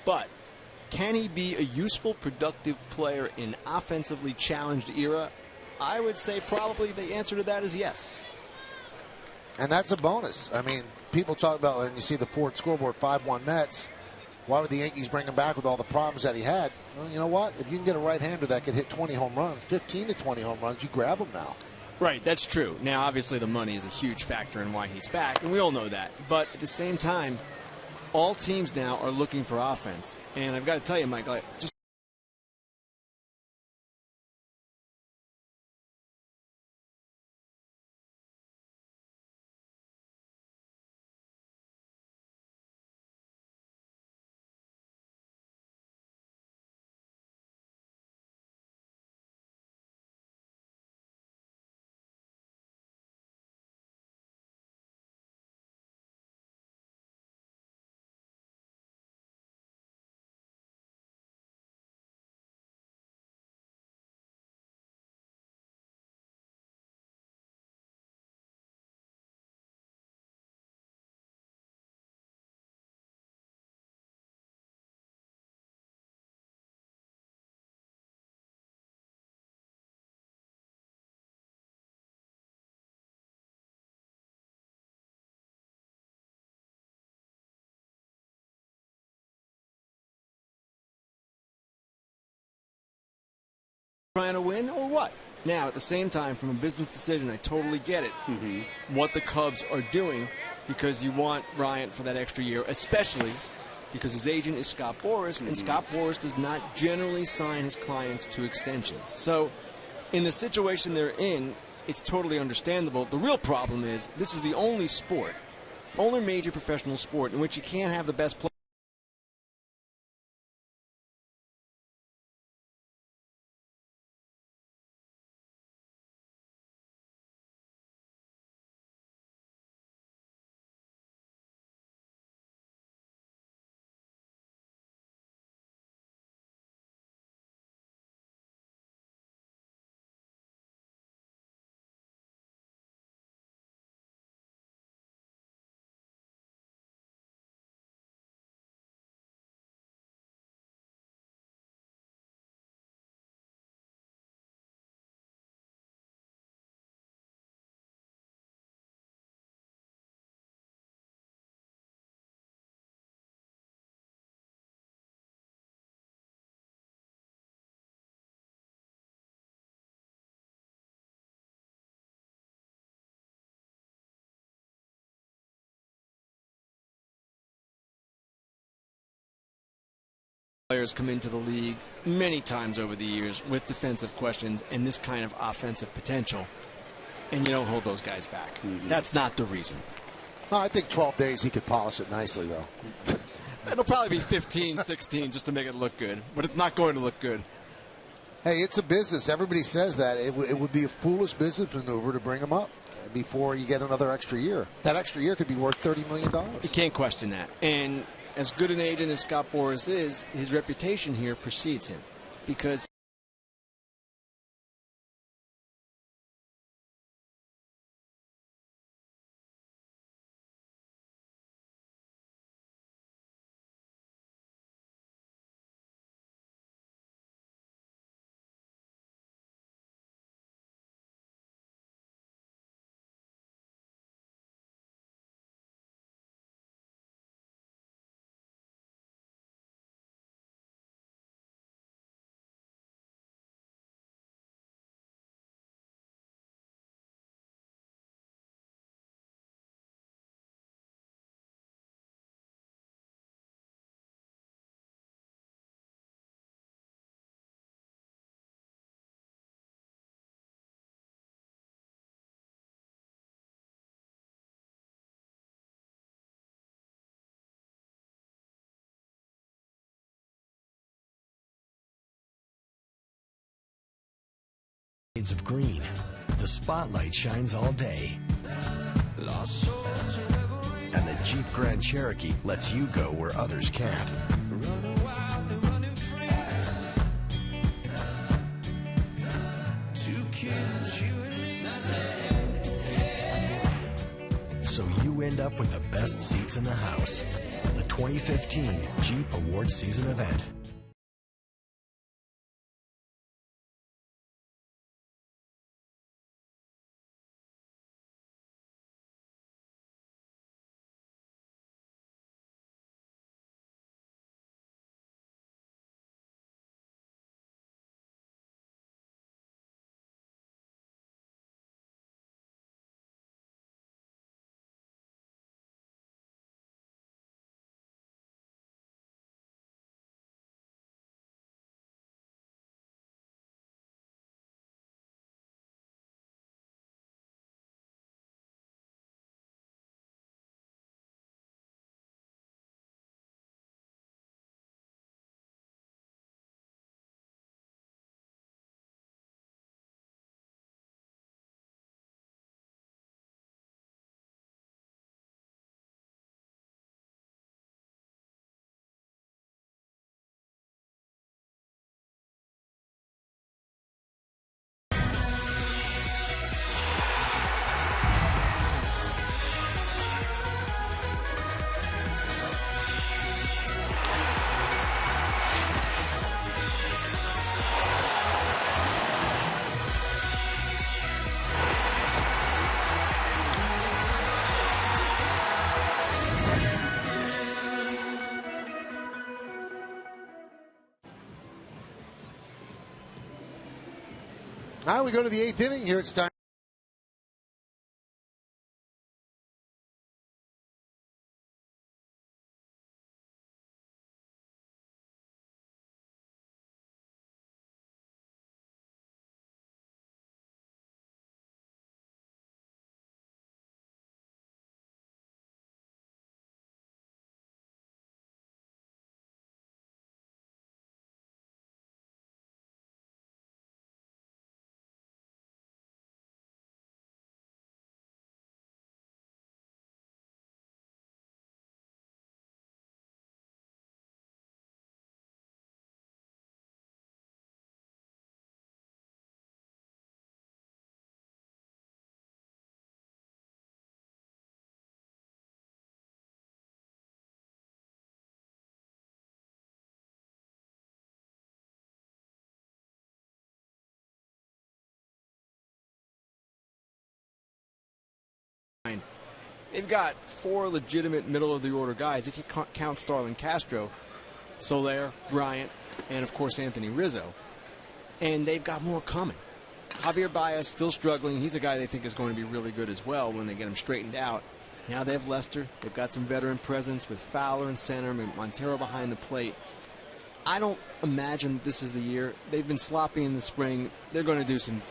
But can he be a useful, productive player in offensively challenged era? I would say probably the answer to that is yes. And that's a bonus. I mean, people talk about when you see the Ford scoreboard, 5-1 Mets. Why would the Yankees bring him back with all the problems that he had? Well, you know what? If you can get a right-hander that could hit 20 home runs, 15 to 20 home runs, you grab him now. Right, that's true. Now, obviously, the money is a huge factor in why he's back, and we all know that. But at the same time, all teams now are looking for offense. And I've got to tell you, Mike, just trying to win or what? Now, at the same time, from a business decision, I totally get it. What the Cubs are doing, because you want Bryant for that extra year, especially because his agent is Scott Boras, and Scott Boras does not generally sign his clients to extensions. So, in the situation they're in, it's totally understandable. The real problem is this is the only sport, only major professional sport in which you can't have the best player. Players come into the league many times over the years with defensive questions and this kind of offensive potential, and you don't hold those guys back. That's not the reason. No, I think 12 days he could polish it nicely, though. It'll probably be 15, 16 just to make it look good, but it's not going to look good. Hey, it's a business. Everybody says that. It would be a foolish business maneuver to bring him up before you get another extra year. That extra year could be worth $30 million. You can't question that. And as good an agent as Scott Boras is, his reputation here precedes him, because of green. The spotlight shines all day. And the Jeep Grand Cherokee lets you go where others can't. So you end up with the best seats in the house. The 2015 Jeep Award Season event. Now we go to the 8th inning. Here it's time. They've got 4 legitimate middle-of-the-order guys, if you count Starlin Castro, Soler, Bryant, and, of course, Anthony Rizzo. And they've got more coming. Javier Baez still struggling. He's a guy they think is going to be really good as well when they get him straightened out. Now they have Lester. They've got some veteran presence with Fowler in center, Montero behind the plate. I don't imagine that this is the year. They've been sloppy in the spring. They're going to do some...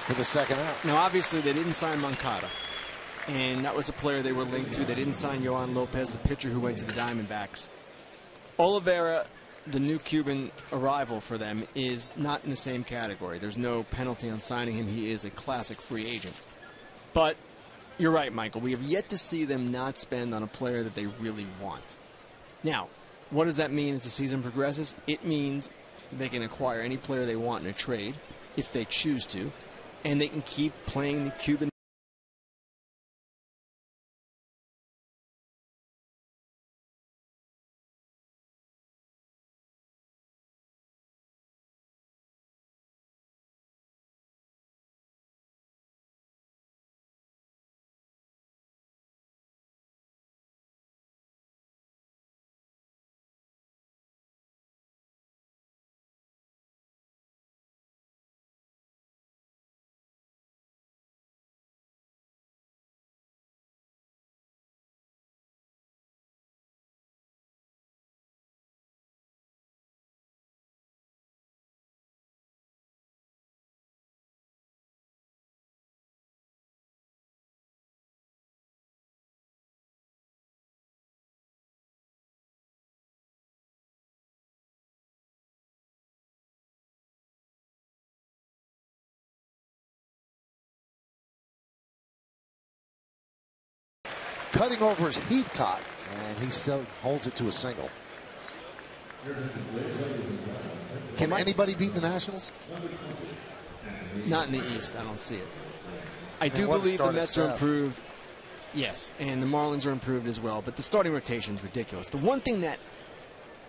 For the second out. Now, obviously, they didn't sign Moncada, and that was a player they were linked to. They didn't sign Yohan Lopez, the pitcher who went to the Diamondbacks. Oliveira, the new Cuban arrival for them, is not in the same category. There's no penalty on signing him. He is a classic free agent. But you're right, Michael. We have yet to see them not spend on a player that they really want. Now, what does that mean as the season progresses? It means they can acquire any player they want in a trade. if they choose to, and they can keep playing the Cuban. Cutting over is Heathcock, and he still holds it to a single. Can anybody beat the Nationals? Not in the East. I don't see it. I do believe the Mets are improved. Yes, and the Marlins are improved as well, but the starting rotation is ridiculous. The one thing that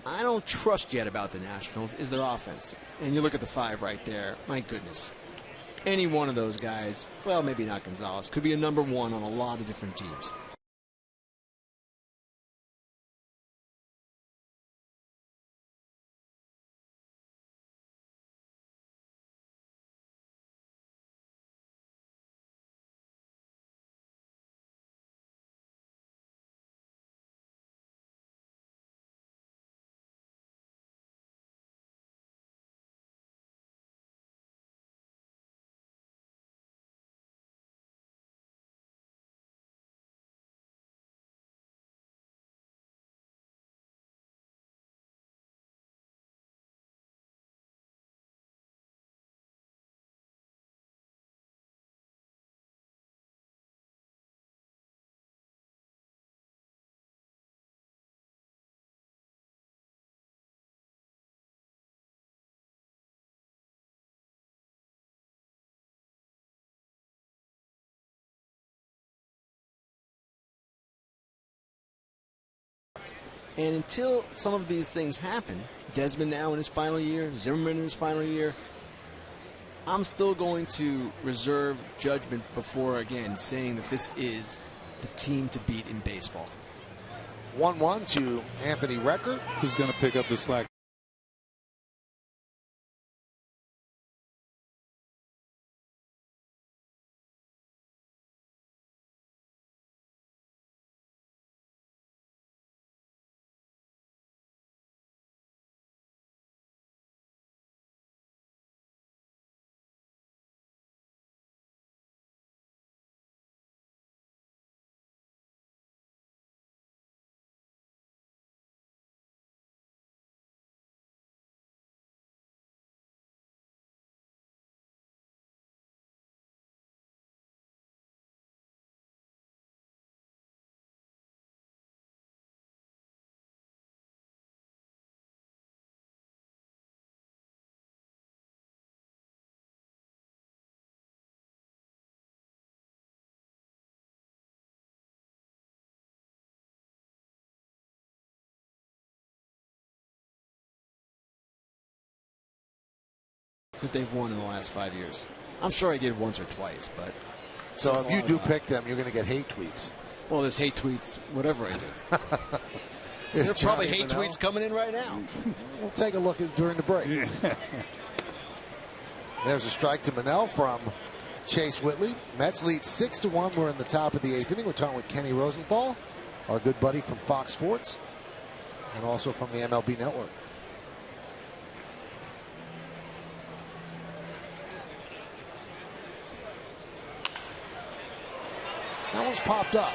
I don't trust yet about the Nationals is their offense. And you look at the five right there. My goodness. Any one of those guys, well, maybe not Gonzalez, could be a number one on a lot of different teams. And until some of these things happen, Desmond now in his final year, Zimmerman in his final year, I'm still going to reserve judgment before, again, saying that this is the team to beat in baseball. 1-1 to Anthony Recker. Who's going to pick up the slack? That they've won in the last 5 years. I'm sure I did once or twice, but... So if you do pick them, you're going to get hate tweets. Well, there's hate tweets, whatever I do. There are probably hate tweets coming in right now. We'll take a look at during the break. There's a strike to Manel from Chase Whitley. Mets lead 6-1. We're in the top of the eighth inning. We're talking with Kenny Rosenthal, our good buddy from Fox Sports, and also from the MLB Network. That one's popped up.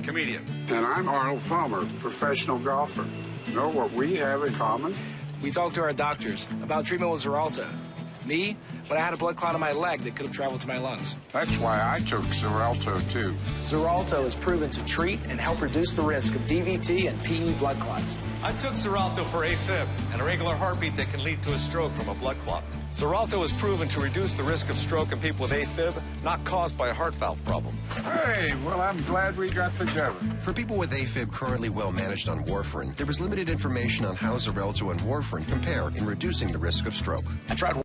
comedian. And I'm Arnold Palmer, professional golfer. Know what we have in common? We talked to our doctors about treatment with Xarelto. Me, when I had a blood clot on my leg that could have traveled to my lungs. That's why I took Xarelto, too. Xarelto is proven to treat and help reduce the risk of DVT and PE blood clots. I took Xarelto for AFib, an irregular heartbeat that can lead to a stroke from a blood clot. Xarelto is proven to reduce the risk of stroke in people with AFib, not caused by a heart valve problem. Hey, well, I'm glad we got together. For people with AFib currently well managed on warfarin, there was limited information on how Xarelto and warfarin compare in reducing the risk of stroke. I tried.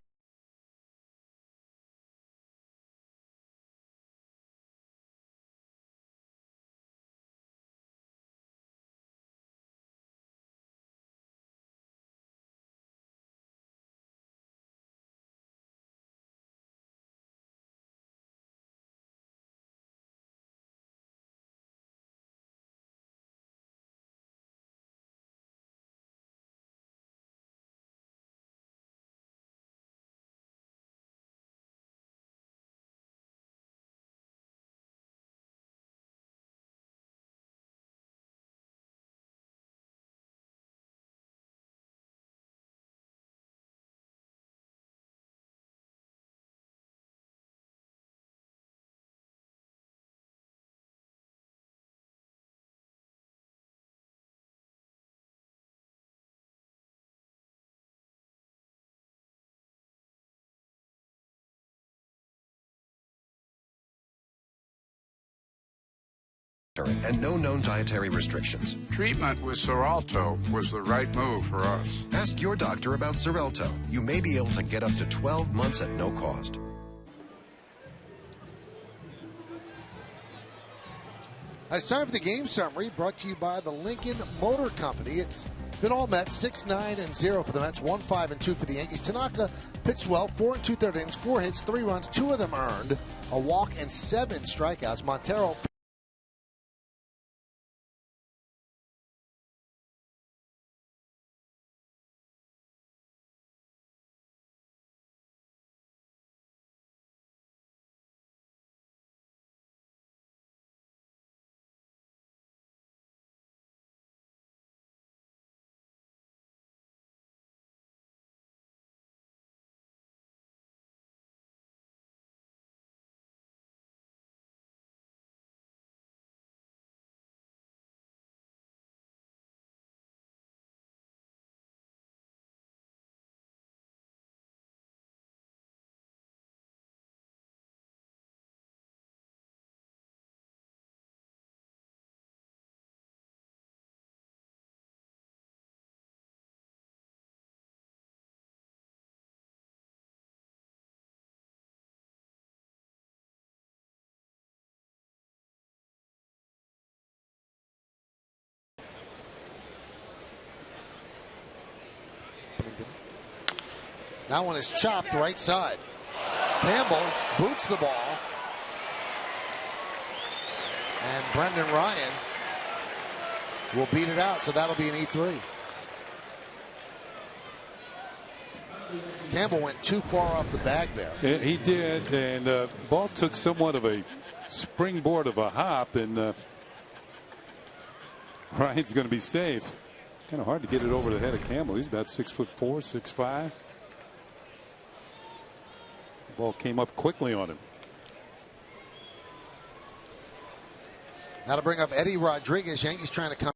And no known dietary restrictions. Treatment with Xarelto was the right move for us. Ask your doctor about Xarelto. You may be able to get up to 12 months at no cost. It's time for the game summary brought to you by the Lincoln Motor Company. It's been all Mets, 6-9-0 for the Mets, 1-5-2 for the Yankees. Tanaka pitched well, 4 2/3 innings, 4 hits, 3 runs, 2 of them earned, a walk and 7 strikeouts. Montero That one is chopped right side. Campbell boots the ball. And Brendan Ryan will beat it out, so that'll be an E3. Campbell went too far off the bag there. Yeah, he did, and ball took somewhat of a springboard of a hop, and Ryan's going to be safe. Kind of hard to get it over the head of Campbell. He's about 6'4", 6'5". The ball came up quickly on him. Now to bring up Eddie Rodriguez. Yankees trying to come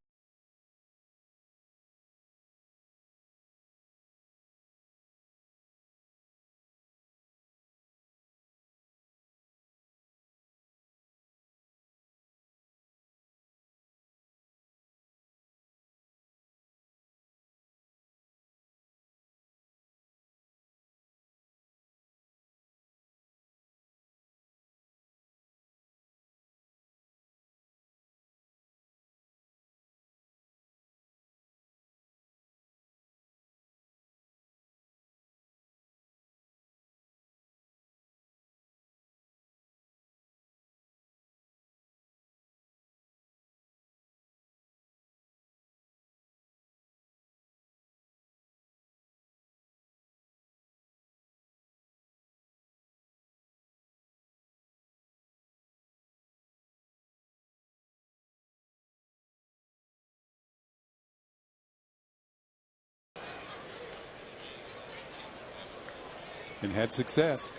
and had success.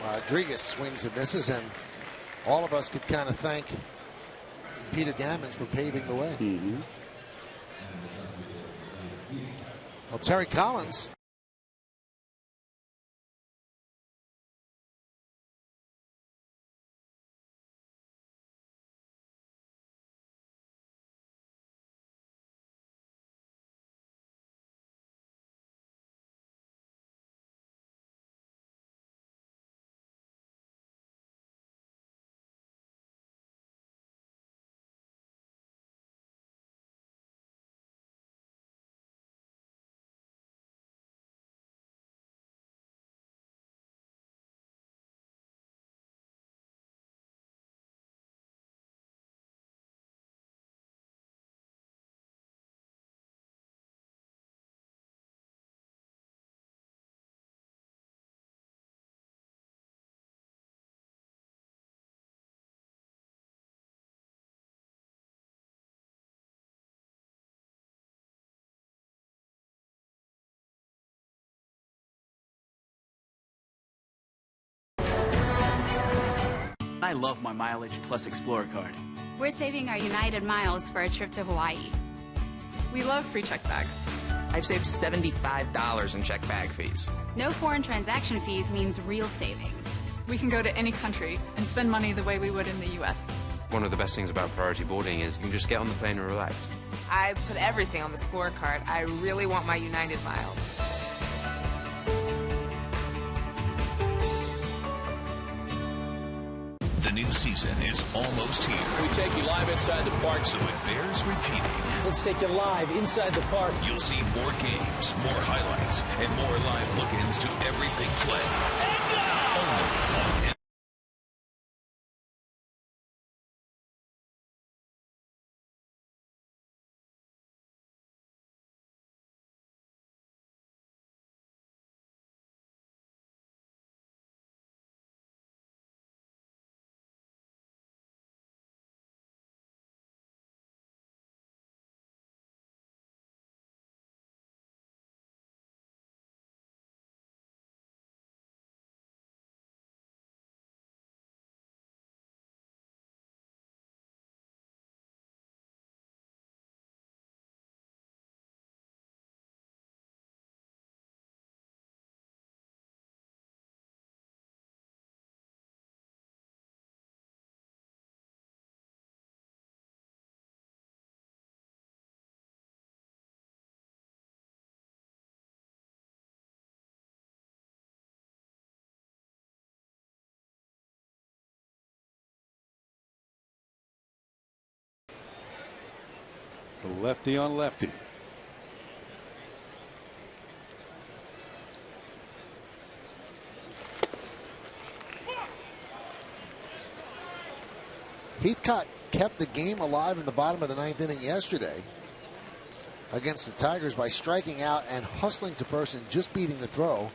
Rodriguez swings and misses, and all of us could kind of thank Peter Gammons for paving the way. Well, Terry Collins. I love my Mileage Plus Explorer card. We're saving our United miles for a trip to Hawaii. We love free check bags. I've saved $75 in check bag fees. No foreign transaction fees means real savings. We can go to any country and spend money the way we would in the U.S. One of the best things about priority boarding is you can just get on the plane and relax. I put everything on the Explorer card. I really want my United miles. The new season is almost here. We take you live inside the park, so it bears repeating. Let's take you live inside the park. You'll see more games, more highlights, and more live look-ins to every big play. And now! Only on Lefty on lefty. Heathcote kept the game alive in the bottom of the ninth inning yesterday against the Tigers by striking out and hustling to first and just beating the throw.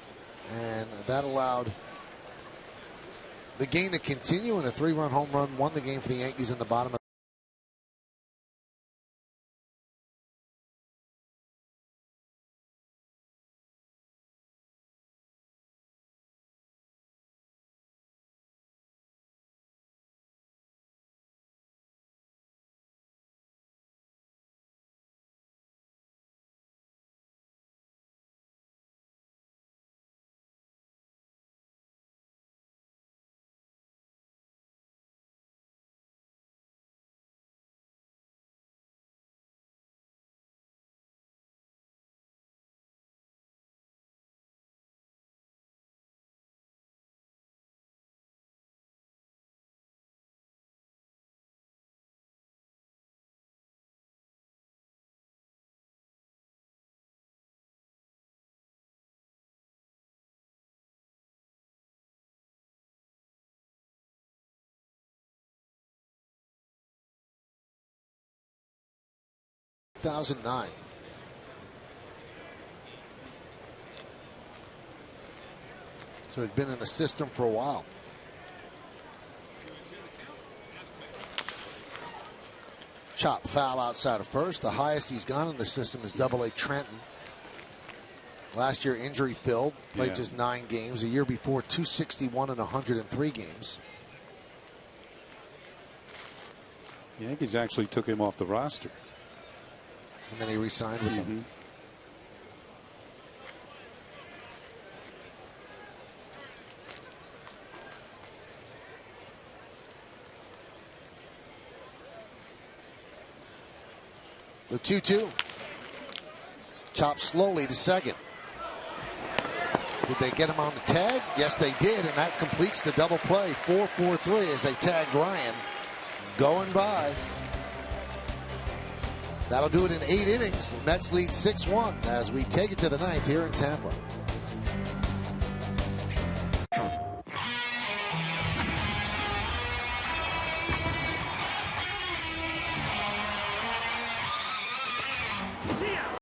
And that allowed the game to continue, and a 3-run home run won the game for the Yankees in the bottom of the 2009. So he'd been in the system for a while. Chop foul outside of first. The highest he's gone in the system is Double-A Trenton. Last year injury filled. Played just 9 games. A year before 261 in 103 games. The Yankees actually took him off the roster. And then he re-signed with them. The 2-2. Chop slowly to second. Did they get him on the tag? Yes, they did, and that completes the double play. 4-4-3 as they tagged Ryan. Going by. That'll do it in 8 innings. The Mets lead 6-1 as we take it to the 9th here in Tampa.